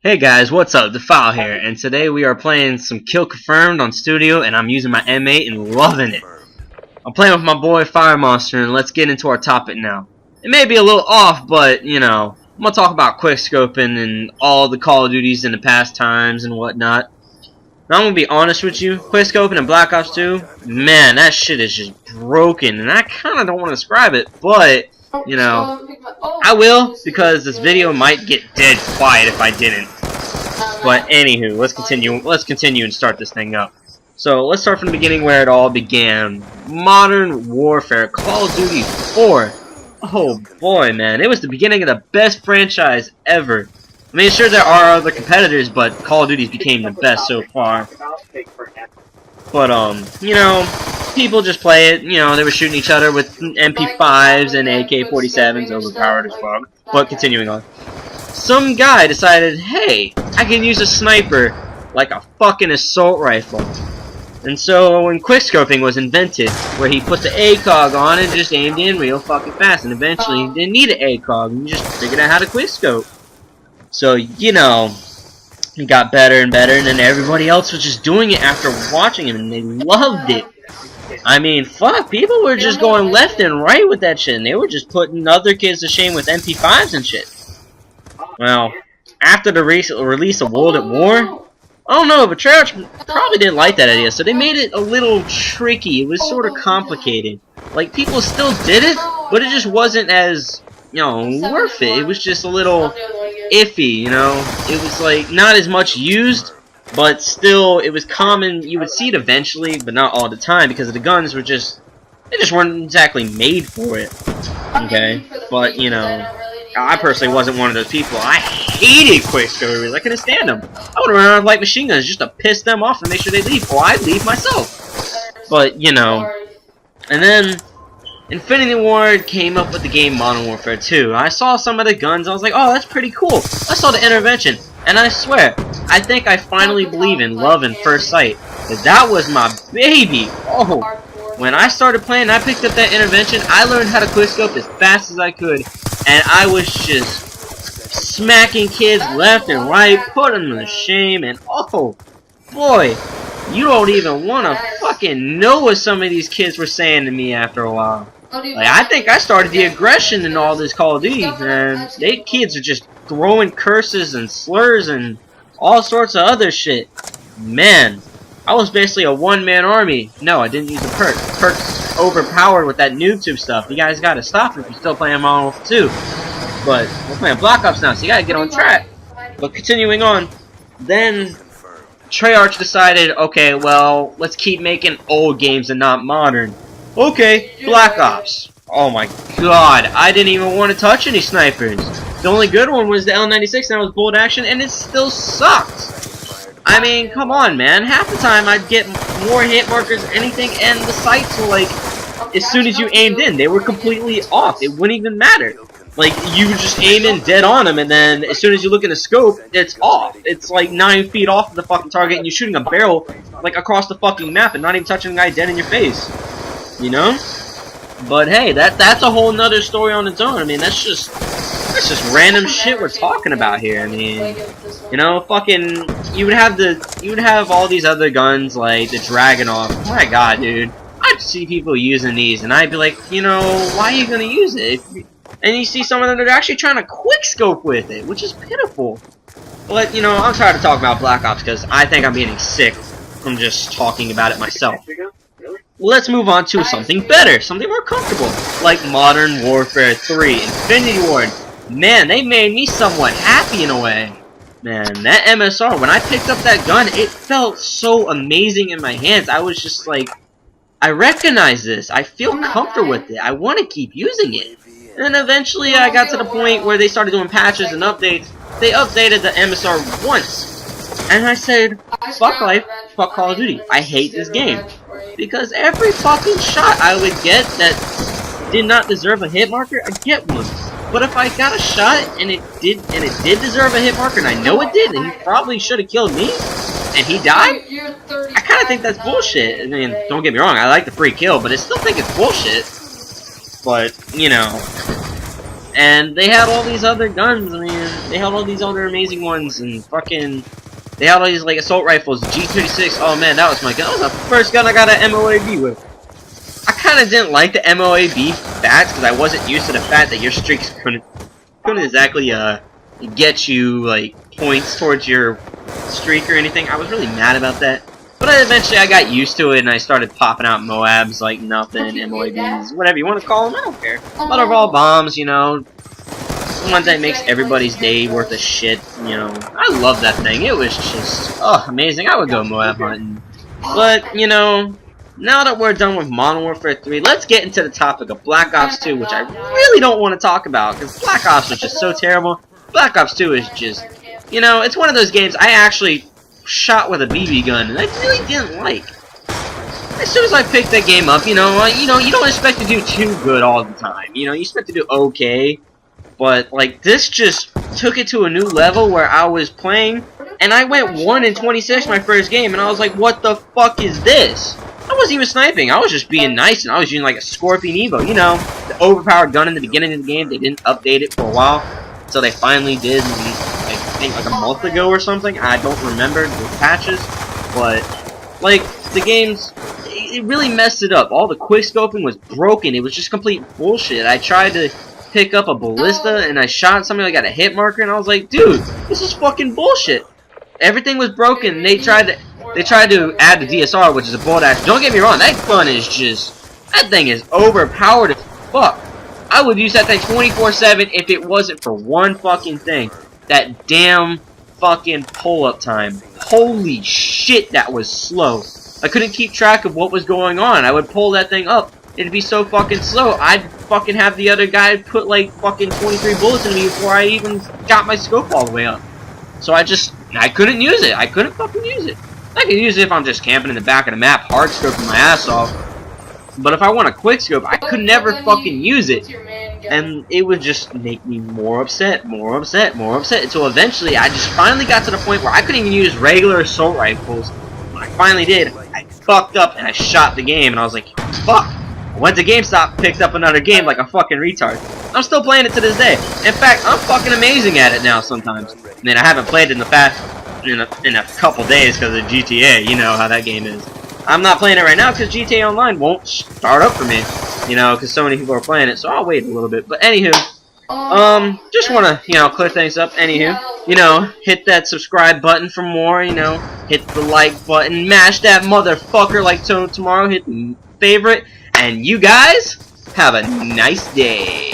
Hey guys, what's up? Defile here, and today we are playing some Kill Confirmed on Studio, and I'm using my M8 and loving it. I'm playing with my boy Fire Monster, and let's get into our topic now. It may be a little off, but, you know, I'm going to talk about quickscoping and all the Call of Duties in the past times and whatnot. Now, I'm going to be honest with you, quickscoping in Black Ops 2, man, that shit is just broken, and I kind of don't want to describe it, but, you know, I will, because this video might get dead quiet if I didn't. But anywho, let's continue and start this thing up. So let's start from the beginning where it all began. Modern Warfare, Call of Duty 4. Oh boy, man, it was the beginning of the best franchise ever. I mean, sure there are other competitors, but Call of Duty became the best so far. But you know, people just play it. You know, they were shooting each other with MP5s and AK-47s, overpowered as fuck. But continuing on. Some guy decided, hey, I can use a sniper like a fucking assault rifle. And so when quickscoping was invented, where he put the ACOG on and just aimed in real fucking fast, and eventually you didn't need an ACOG, and you just figured out how to quickscope. So, you know, he got better and better, and then everybody else was just doing it after watching him, and they loved it. I mean, fuck, people were just going left and right with that shit, and they were just putting other kids to shame with MP5s and shit. Well, after the release of World at War, I don't know, but Treyarch probably didn't like that idea, so they made it a little tricky. It was sort of complicated. Like, people still did it, but it just wasn't as, you know, worth it. It was just a little iffy, you know? It was, like, not as much used, but still, it was common. You would see it eventually, but not all the time, because the guns were just, they just weren't exactly made for it. Okay? But, you know, I personally wasn't one of those people. I hated quickscopers. I couldn't stand them. I would run around with light machine guns just to piss them off and make sure they leave, or I'd leave myself. But, you know, and then Infinity Ward came up with the game Modern Warfare 2. I saw some of the guns, I was like, oh, that's pretty cool. I saw the intervention, and I swear, I think I finally believe in love at first sight. Because that was my baby. Oh, when I started playing, I picked up that intervention, I learned how to quickscope as fast as I could. And I was just smacking kids left and right, putting them to shame, and oh, boy, you don't even want to fucking know what some of these kids were saying to me after a while. Like, I think I started the aggression in all this Call of Duty, and they kids are just throwing curses and slurs and all sorts of other shit. Man, I was basically a one-man army. No, I didn't use a perk. Perk's overpowered with that noob tube stuff. You guys gotta stop it if you're still playing Modern Warfare 2. But we're playing Black Ops now, so you gotta get on track. But continuing on, then Treyarch decided, okay, well, let's keep making old games and not modern. Okay, Black Ops. Oh my god, I didn't even want to touch any snipers. The only good one was the L96, and that was bolt action, and it still sucked. I mean, come on, man. Half the time I'd get more hit markers or anything, and the sights were like, as soon as you aimed in, they were completely off. It wouldn't even matter. Like, you would just aim in dead on them, and then as soon as you look in the scope, it's off. It's like 9 feet off of the fucking target, and you're shooting a barrel, like, across the fucking map, and not even touching the guy dead in your face. You know? But hey, that's a whole nother story on its own. I mean, that's just random shit we're talking about here. I mean, you know, fucking, you would have all these other guns like the Dragunov. Oh my god, dude, I'd see people using these, and I'd be like, you know, why are you gonna use it? And you see some of them that are actually trying to quickscope with it, which is pitiful. But you know, I'm tired of talking about Black Ops because I think I'm getting sick from just talking about it myself. Let's move on to something better, something more comfortable, like Modern Warfare 3, Infinity Ward. Man, they made me somewhat happy in a way. Man, that MSR, when I picked up that gun, it felt so amazing in my hands. I was just like, I recognize this. I feel comfortable with it. I want to keep using it. And then eventually I got to the point where they started doing patches and updates. They updated the MSR once. And I said, fuck life, fuck Call of Duty. I hate this game. Because every fucking shot I would get that did not deserve a hit marker, I'd get one. But if I got a shot and it did deserve a hit marker, and I know it did, and he probably should have killed me, and he died, I kind of think that's bullshit. I mean, don't get me wrong, I like the free kill, but I still think it's bullshit. But, you know, And they had all these other guns. I mean, they had all these other amazing ones, and fucking, they had all these like assault rifles, G36. Oh man, that was my gun. That was the first gun I got an MOAB with. I kind of didn't like the MOAB stats because I wasn't used to the fact that your streaks couldn't exactly get you like points towards your streak or anything. I was really mad about that. But eventually I got used to it and I started popping out Moabs like nothing, MOABs, whatever you want to call them, I don't care. Butterball bombs, you know, one that makes everybody's day worth of shit, you know. I love that thing. It was just, oh, amazing. I would go Moab hunting. But, you know, now that we're done with Modern Warfare 3, let's get into the topic of Black Ops 2, which I really don't want to talk about, because Black Ops was just so terrible. Black Ops 2 is just, you know, it's one of those games I actually shot with a BB gun, and I really didn't like. As soon as I picked that game up, you know, you don't expect to do too good all the time. You know, you expect to do okay, but like this just took it to a new level where I was playing, and I went 1-in-26 my first game, and I was like, what the fuck is this? I wasn't even sniping. I was just being nice, and I was using like a Scorpion Evo. You know, the overpowered gun in the beginning of the game. They didn't update it for a while, so they finally did. I think like a month ago or something. I don't remember the patches, but like the games, it really messed it up. All the quickscoping was broken. It was just complete bullshit. I tried to pick up a ballista and I shot something. I got a hit marker and I was like, dude, this is fucking bullshit. Everything was broken. They tried to add the DSR, which is a bolt action. Don't get me wrong, that gun is just, that thing is overpowered as fuck. I would use that thing 24/7 if it wasn't for one fucking thing. That damn fucking pull-up time. Holy shit, that was slow. I couldn't keep track of what was going on. I would pull that thing up. It'd be so fucking slow. I'd fucking have the other guy put like fucking 23 bullets in me before I even got my scope all the way up. So I couldn't use it. I couldn't fucking use it. I can use it if I'm just camping in the back of the map, hard scoping my ass off. But if I want a quick scope, I could never fucking use it. And it would just make me more upset, until eventually I just finally got to the point where I couldn't even use regular assault rifles. When I finally did, I fucked up and I shot the game, and I was like, fuck. I went to GameStop, picked up another game like a fucking retard. I'm still playing it to this day. In fact, I'm fucking amazing at it now sometimes. I mean, I haven't played it in the past, in a couple days because of GTA, you know how that game is. I'm not playing it right now because GTA Online won't start up for me, you know, because so many people are playing it, so I'll wait a little bit. But anywho, just want to, you know, clear things up. Anywho, you know, hit that subscribe button for more, you know, hit the like button, mash that motherfucker like tomorrow, hit the favorite, and you guys have a nice day.